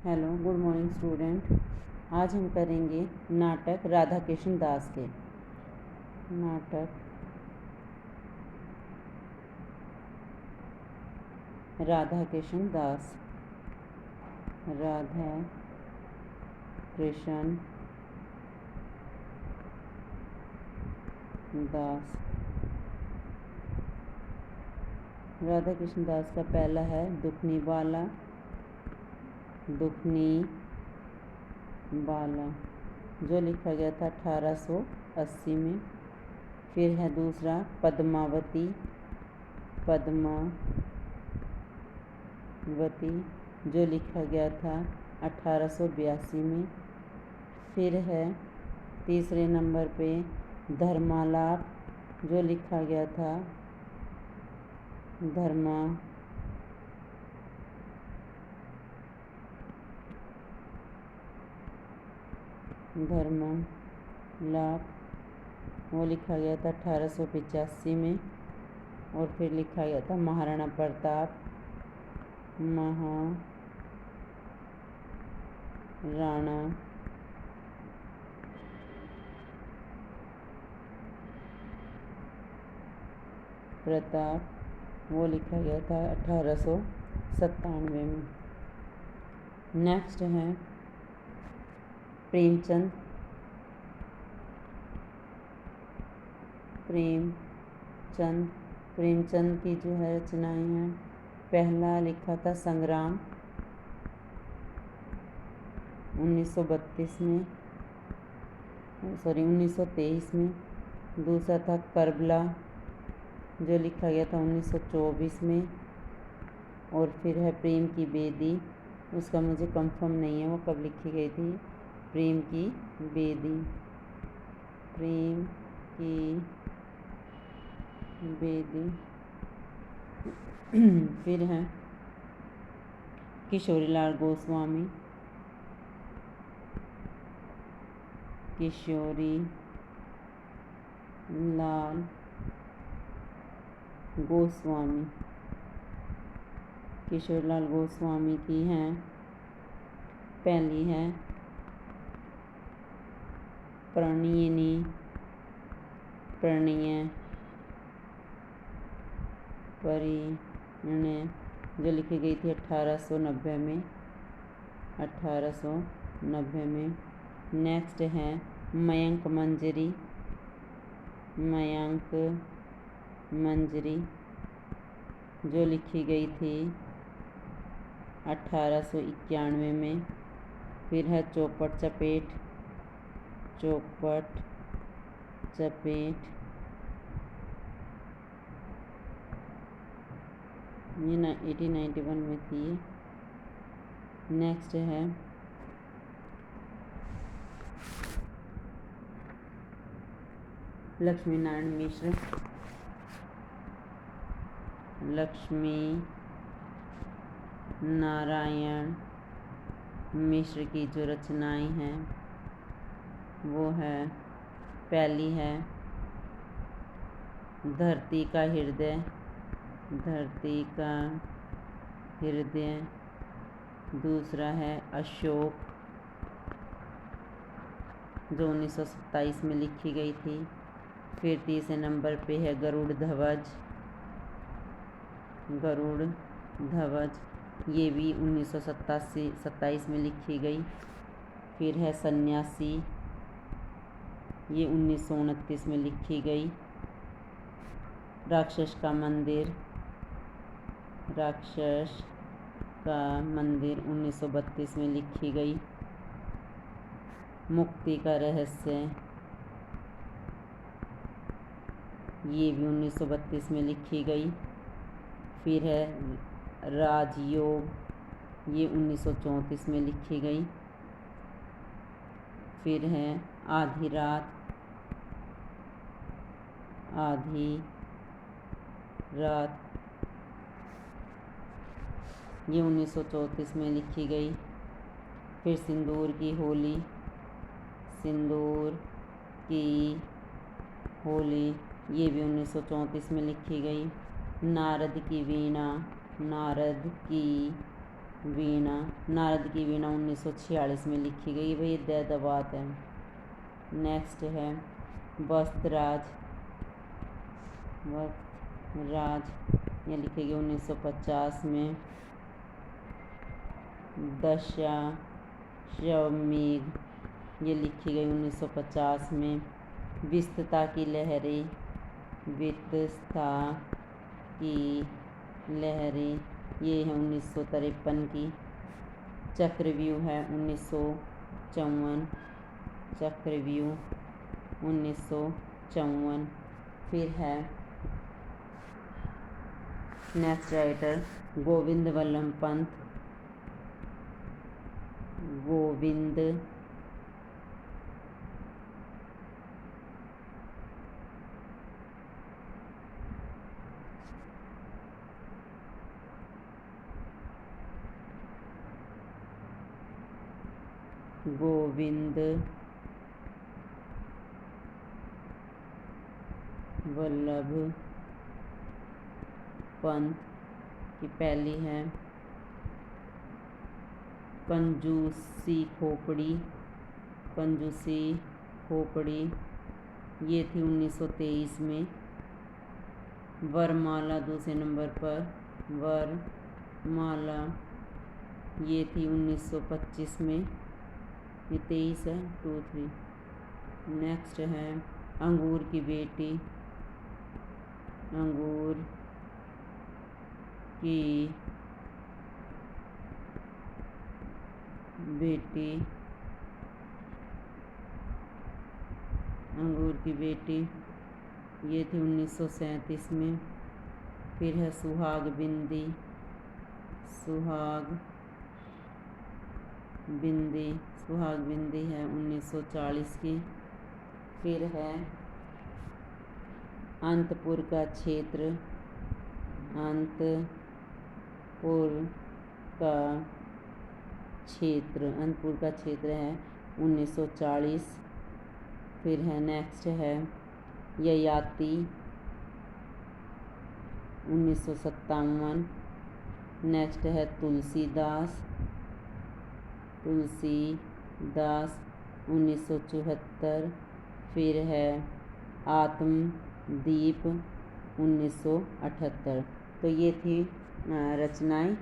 Hello, good morning student. आज हम करेंगे नाटक राधा कृष्ण दास के। नाटक राधा कृष्ण दास। राधा कृष्ण दास। राधा कृष्ण दास का पहला है दुखनी बाला। दुखनी बाला जो लिखा गया था 1880 में। फिर है दूसरा पद्मावती। पद्मावती जो लिखा गया था 1882 में। फिर है तीसरे नंबर पे धर्मालाप जो लिखा गया था धर्मालाप वो लिखा गया था 1885 में। और फिर लिखा गया था महाराणा प्रताप। महाराणा प्रताप वो लिखा गया था 1897 में। नेक्स्ट है प्रेमचंद। प्रेमचंद की जो है रचनाएं हैं, पहला लिखा था संग्राम 1923 में। दूसरा था करबला जो लिखा गया था 1924 में। और फिर है प्रेम की बेदी, उसका मुझे कंफर्म नहीं है वो कब लिखी गई थी। प्रेम की बेदी फिर है किशोरीलाल गोस्वामी। किशोरीलाल गोस्वामी की हैं, पहली है परिणय जो लिखी गई थी 1890 में। नेक्स्ट है मयंक मंजरी जो लिखी गई थी 1891 में। फिर है चौपट चपेट ये 1891 में थी। नेक्स्ट है लक्ष्मी नारायण मिश्र की जो रचनाएं हैं वो है, पहली है धरती का हृदय। दूसरा है अशोक जो 1927 में लिखी गई थी। फिर तीसरे नंबर पे है गरुड़ ध्वज ये भी 1927 में लिखी गई। फिर है सन्यासी ये 1929 में लिखी गई। राक्षस का मंदिर 1932 में लिखी गई। मुक्ति का रहस्य ये भी 1932 में लिखी गई। फिर है राजयोग ये 1934 में लिखी गई। फिर है आधी रात ये 1934 में लिखी गई। फिर सिंदूर की होली ये भी 1934 में लिखी गई। नारद की वीणा, नारद की वीणा 1946 में लिखी गई। भाई दैदवात है। नेक्स्ट है वस्त्रराज, ये लिखी गई 1950 में। दशाश्वमेध, ये लिखी गई 1950 में। विस्तता की लहरें, विस्तता की लहरें, ये है 1953 की। चक्रव्यूह है 1954, चक्रव्यूह 1954। फिर है नेक्स्ट राइटर गोविंद वल्लभ पंत, गोविंद वल्लभ पंत की पहली है कंजूसी खोपड़ी, कंजूसी खोपड़ी, ये थी 1923 में। वरमाला दूसरे नंबर पर, वरमाला, ये थी 1925 में। ये 23 है, 2 3। नेक्स्ट है अंगूर की बेटी, अंगूर की बेटी, अंगूर की बेटी, ये थी 1937 में। फिर है सुहाग बिंदी, सुहाग बिंदी, सुहाग बिंदी है 1940 की। फिर है अंतपुर का क्षेत्र, अंतपुर का क्षेत्र, अंतपुर का क्षेत्र है 1940। फिर है नेक्स्ट है ययाति 1957। नेक्स्ट है तुलसीदास, तुलसीदास 1974। फिर है आत्मदीप 1978। तो ये थी रचनाएं